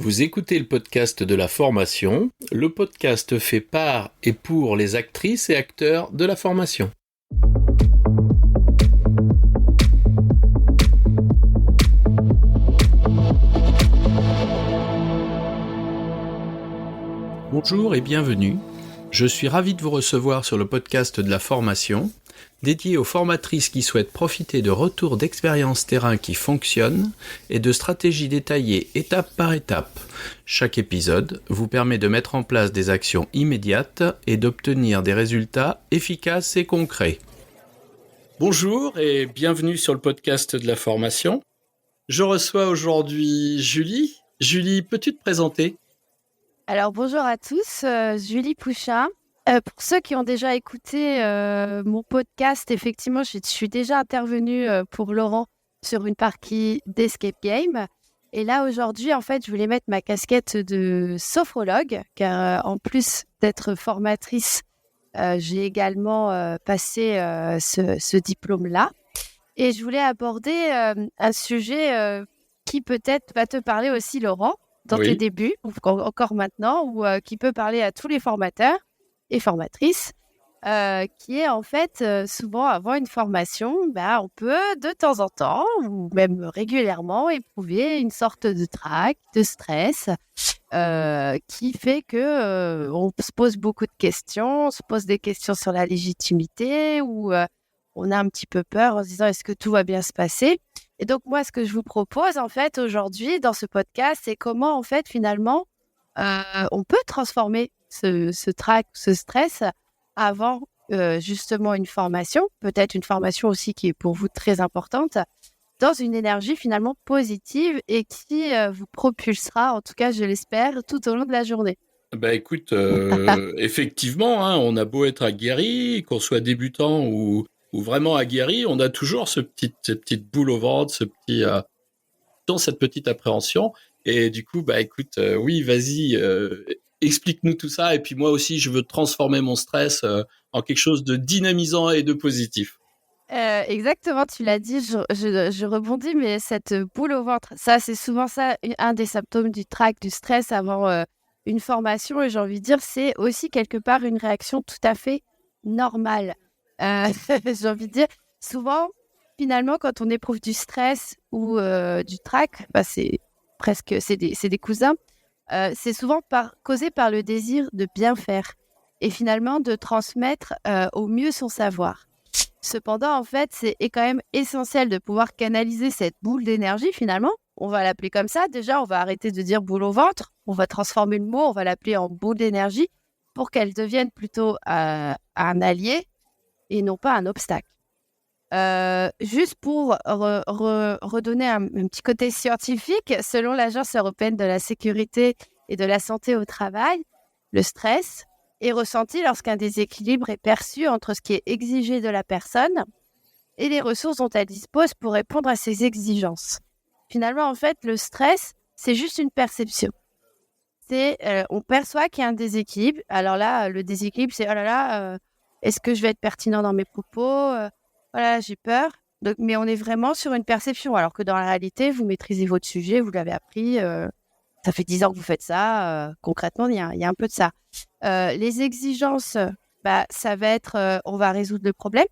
Vous écoutez le podcast de la formation, le podcast fait par et pour les actrices et acteurs de la formation. Bonjour et bienvenue. Je suis ravi de vous recevoir sur le podcast de la formation, dédié aux formatrices qui souhaitent profiter de retours d'expériences terrain qui fonctionnent et de stratégies détaillées étape par étape. Chaque épisode vous permet de mettre en place des actions immédiates et d'obtenir des résultats efficaces et concrets. Bonjour et bienvenue sur le podcast de la formation. Je reçois aujourd'hui Julie. Julie, peux-tu te présenter ? Alors bonjour à tous, Julie Pouchin. Pour ceux qui ont déjà écouté mon podcast, effectivement, je suis déjà intervenue pour Laurent sur une partie d'Escape Game. Et là, aujourd'hui, en fait, je voulais mettre ma casquette de sophrologue, car en plus d'être formatrice, j'ai également passé ce diplôme-là. Et je voulais aborder un sujet qui peut-être va te parler aussi, Laurent, dans tes débuts, ou encore maintenant, ou qui peut parler à tous les formateurs et formatrices, qui est en fait souvent avant une formation, on peut de temps en temps, ou même régulièrement, éprouver une sorte de trac, de stress, qui fait que on se pose beaucoup de questions, on se pose des questions sur la légitimité, ou on a un petit peu peur en se disant est-ce que tout va bien se passer ? Et donc, moi, ce que je vous propose, en fait, aujourd'hui, dans ce podcast, c'est comment, en fait, finalement, on peut transformer ce trac, ce stress avant, justement, une formation, peut-être une formation aussi qui est pour vous très importante, dans une énergie, finalement, positive et qui vous propulsera, en tout cas, je l'espère, tout au long de la journée. Écoute, effectivement, on a beau être aguerri, qu'on soit débutant ou vraiment aguerri, on a toujours cette petite boule au ventre, cette petite appréhension. Et du coup, écoute, oui, vas-y, explique-nous tout ça. Et puis moi aussi, je veux transformer mon stress en quelque chose de dynamisant et de positif. Exactement, tu l'as dit, je rebondis, mais cette boule au ventre, ça, c'est souvent ça, un des symptômes du trac, du stress avant une formation. Et j'ai envie de dire, c'est aussi quelque part une réaction tout à fait normale. J'ai envie de dire, souvent, finalement, quand on éprouve du stress ou du trac, c'est des cousins, c'est souvent causé par le désir de bien faire et finalement de transmettre au mieux son savoir. Cependant, en fait, est quand même essentiel de pouvoir canaliser cette boule d'énergie, finalement. On va l'appeler comme ça. Déjà, on va arrêter de dire boule au ventre. On va transformer le mot, on va l'appeler en boule d'énergie pour qu'elle devienne plutôt un allié et non pas un obstacle. Juste pour redonner un petit côté scientifique, selon l'Agence européenne de la sécurité et de la santé au travail, le stress est ressenti lorsqu'un déséquilibre est perçu entre ce qui est exigé de la personne et les ressources dont elle dispose pour répondre à ses exigences. Finalement, en fait, le stress, c'est juste une perception. On perçoit qu'il y a un déséquilibre. Alors là, le déséquilibre, c'est « oh là là, est-ce que je vais être pertinent dans mes propos ? Voilà, j'ai peur. » Donc, mais on est vraiment sur une perception, alors que dans la réalité, vous maîtrisez votre sujet, vous l'avez appris, ça fait 10 ans que vous faites ça. Concrètement, il y a un peu de ça. Les exigences, ça va être on va résoudre le problème.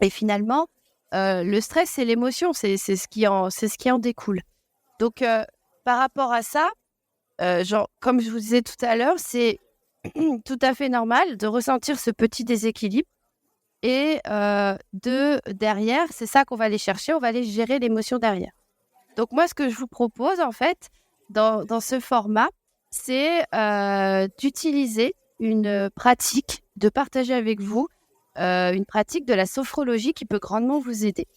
Et finalement, le stress, c'est l'émotion, c'est ce qui en découle. Donc, par rapport à ça, comme je vous disais tout à l'heure, c'est tout à fait normal de ressentir ce petit déséquilibre. Et derrière, c'est ça qu'on va aller chercher, on va aller gérer l'émotion derrière. Donc moi, ce que je vous propose, en fait, dans ce format, c'est d'utiliser une pratique, de partager avec vous une pratique de la sophrologie qui peut grandement vous aider.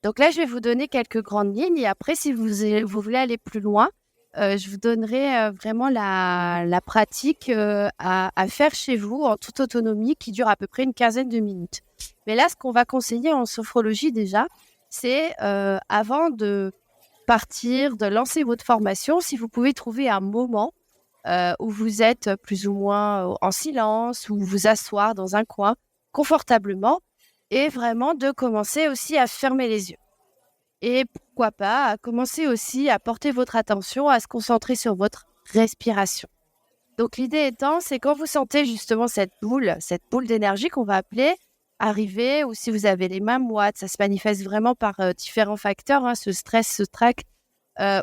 Donc là, je vais vous donner quelques grandes lignes et après, si vous voulez aller plus loin, je vous donnerai vraiment la pratique à faire chez vous en toute autonomie qui dure à peu près une quinzaine de minutes. Mais là, ce qu'on va conseiller en sophrologie déjà, c'est avant de partir, de lancer votre formation, si vous pouvez trouver un moment où vous êtes plus ou moins en silence, ou vous asseoir dans un coin confortablement et vraiment de commencer aussi à fermer les yeux. Et pourquoi pas commencer aussi à porter votre attention, à se concentrer sur votre respiration. Donc l'idée étant, c'est quand vous sentez justement cette boule d'énergie qu'on va appeler arriver, ou si vous avez les mains moites, ça se manifeste vraiment par différents facteurs, ce stress, ce trac,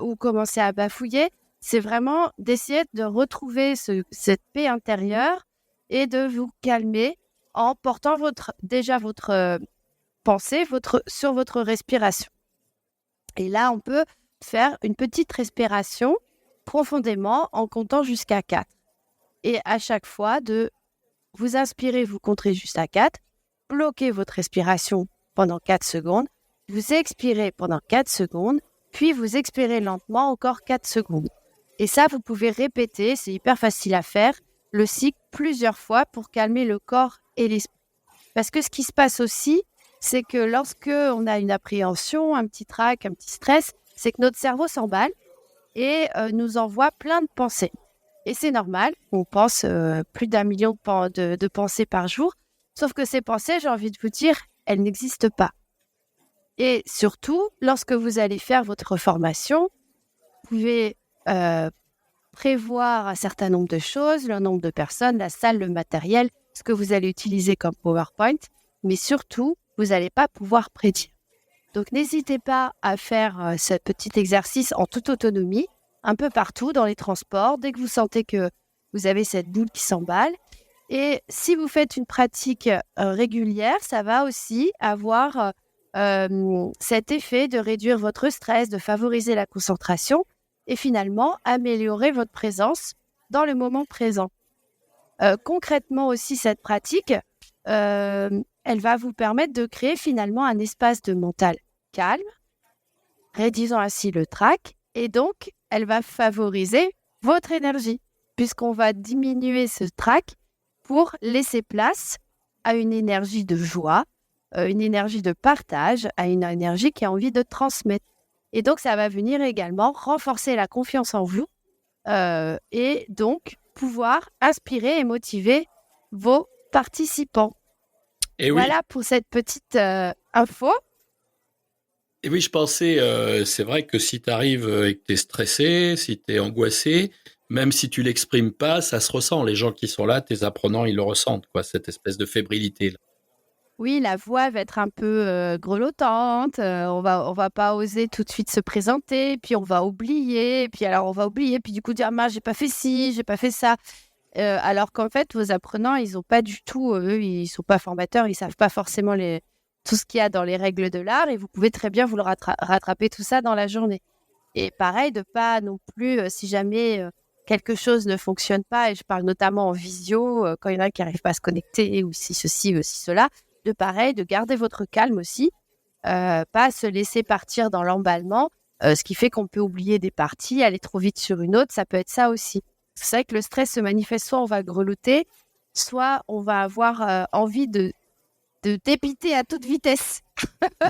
ou commencer à bafouiller, c'est vraiment d'essayer de retrouver cette paix intérieure et de vous calmer en portant votre pensée sur votre respiration. Et là, on peut faire une petite respiration profondément en comptant jusqu'à 4. Et à chaque fois, de vous inspirer, vous compterez jusqu'à 4, bloquez votre respiration pendant 4 secondes, vous expirez pendant 4 secondes, puis vous expirez lentement encore 4 secondes. Et ça, vous pouvez répéter, c'est hyper facile à faire, le cycle plusieurs fois pour calmer le corps et l'esprit. Parce que ce qui se passe aussi, c'est que lorsque on a une appréhension, un petit trac, un petit stress, c'est que notre cerveau s'emballe et nous envoie plein de pensées. Et c'est normal, on pense plus d'1 million de pensées par jour, sauf que ces pensées, j'ai envie de vous dire, elles n'existent pas. Et surtout, lorsque vous allez faire votre formation, vous pouvez prévoir un certain nombre de choses, le nombre de personnes, la salle, le matériel, ce que vous allez utiliser comme PowerPoint, mais surtout, vous n'allez pas pouvoir prédire. Donc, n'hésitez pas à faire ce petit exercice en toute autonomie, un peu partout dans les transports, dès que vous sentez que vous avez cette boule qui s'emballe. Et si vous faites une pratique régulière, ça va aussi avoir cet effet de réduire votre stress, de favoriser la concentration et finalement améliorer votre présence dans le moment présent. Concrètement aussi, cette pratique, elle va vous permettre de créer finalement un espace de mental calme, réduisant ainsi le trac, et donc elle va favoriser votre énergie, puisqu'on va diminuer ce trac pour laisser place à une énergie de joie, une énergie de partage, à une énergie qui a envie de transmettre. Et donc, ça va venir également renforcer la confiance en vous et donc pouvoir inspirer et motiver vos participants. Et voilà oui. Pour cette petite info. Et oui, je pensais, c'est vrai que si tu arrives et que tu es stressé, si tu es angoissé, même si tu l'exprimes pas, ça se ressent. Les gens qui sont là, tes apprenants, ils le ressentent, quoi, cette espèce de fébrilité. Oui, la voix va être un peu grelottante, on va pas oser tout de suite se présenter, puis on va oublier, puis du coup dire: «Mince, j'ai pas fait ci, j'ai pas fait ça». Alors qu'en fait, vos apprenants, ils ont pas du tout, eux, ils sont pas formateurs, ils savent pas forcément tout ce qu'il y a dans les règles de l'art, et vous pouvez très bien vous le rattraper tout ça dans la journée. Et pareil, de pas non plus, si jamais quelque chose ne fonctionne pas, et je parle notamment en visio, quand il y en a qui n'arrivent pas à se connecter, ou si ceci, si cela, de garder votre calme aussi, pas se laisser partir dans l'emballement, ce qui fait qu'on peut oublier des parties, aller trop vite sur une autre, ça peut être ça aussi. C'est vrai que le stress se manifeste, soit on va grelotter, soit on va avoir envie de dépiter à toute vitesse.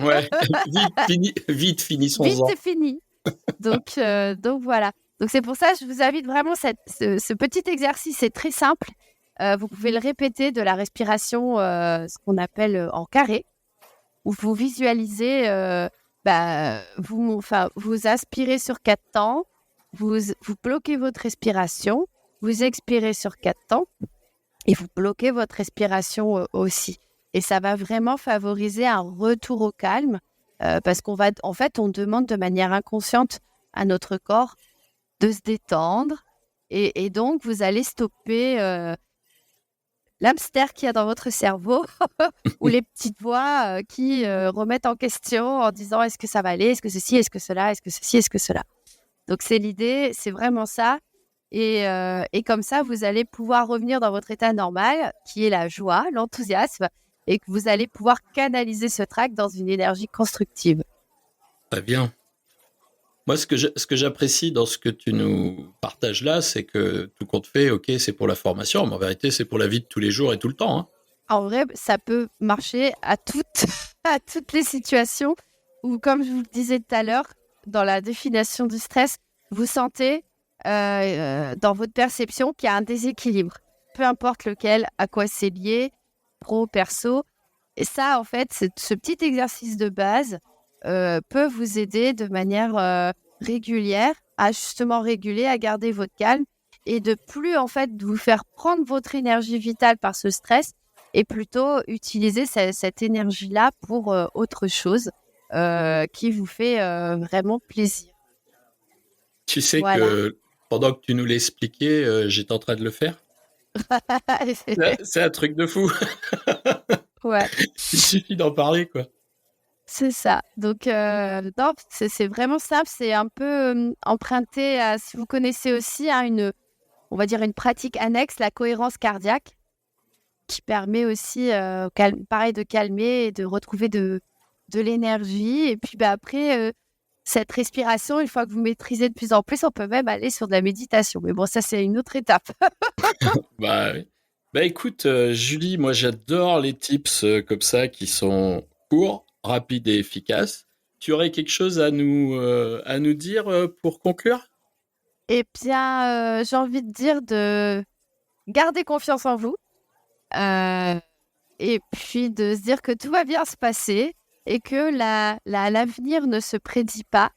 Ouais, vite, finissons-en. Vite, c'est fini. Donc voilà. Donc c'est pour ça que je vous invite vraiment, ce petit exercice est très simple. Vous pouvez le répéter, de la respiration, ce qu'on appelle en carré, où vous visualisez, vous inspirez sur 4 temps, vous bloquez votre respiration, vous expirez sur 4 temps, et vous bloquez votre respiration aussi. Et ça va vraiment favoriser un retour au calme, parce on demande de manière inconsciente à notre corps de se détendre, et donc vous allez stopper l'hamster qu'il y a dans votre cerveau ou les petites voix qui remettent en question en disant: est-ce que ça va aller, est-ce que ceci, est-ce que cela, est-ce que ceci, est-ce que cela. Donc c'est l'idée, c'est vraiment ça. Et comme ça, vous allez pouvoir revenir dans votre état normal, qui est la joie, l'enthousiasme, et que vous allez pouvoir canaliser ce trac dans une énergie constructive. Très bien. Moi, ce que j'apprécie dans ce que tu nous partages là, c'est que tout compte fait, ok, c'est pour la formation, mais en vérité, c'est pour la vie de tous les jours et tout le temps. Hein. En vrai, ça peut marcher à toutes les situations où, comme je vous le disais tout à l'heure, dans la définition du stress, vous sentez dans votre perception qu'il y a un déséquilibre. Peu importe lequel, à quoi c'est lié, pro, perso. Et ça, en fait, c'est ce petit exercice de base peut vous aider de manière régulière à justement réguler, à garder votre calme et de plus en fait vous faire prendre votre énergie vitale par ce stress et plutôt utiliser cette énergie-là pour autre chose qui vous fait vraiment plaisir. Tu sais Voilà. que pendant que tu nous l'expliquais, j'étais en train de le faire. C'est un truc de fou. Ouais, Il suffit d'en parler, quoi. c'est ça. Donc, non, c'est vraiment simple. C'est un peu emprunté à, si vous connaissez aussi, on va dire une pratique annexe, la cohérence cardiaque, qui permet aussi, pareil, de calmer et de retrouver de l'énergie. Et puis, après, cette respiration, une fois que vous maîtrisez de plus en plus, on peut même aller sur de la méditation. Mais bon, ça, c'est une autre étape. Bah, oui. Bah écoute, Julie, moi j'adore les tips comme ça qui sont courts, rapides et efficaces. Tu aurais quelque chose à nous dire pour conclure? Eh bien, j'ai envie de dire de garder confiance en vous. Et puis de se dire que tout va bien se passer et que l'avenir ne se prédit pas,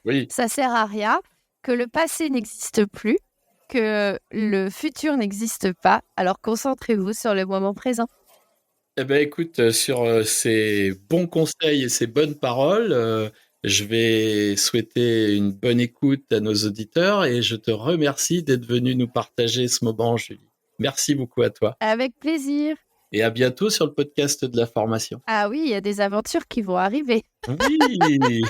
Oui. ça sert à rien, que le passé n'existe plus, que le futur n'existe pas. Alors concentrez-vous sur le moment présent. Eh ben écoute, sur ces bons conseils et ces bonnes paroles, je vais souhaiter une bonne écoute à nos auditeurs et je te remercie d'être venu nous partager ce moment, Julie. Merci beaucoup à toi Avec plaisir. et à bientôt sur le podcast de la formation. Ah oui, il y a des aventures qui vont arriver. Oui.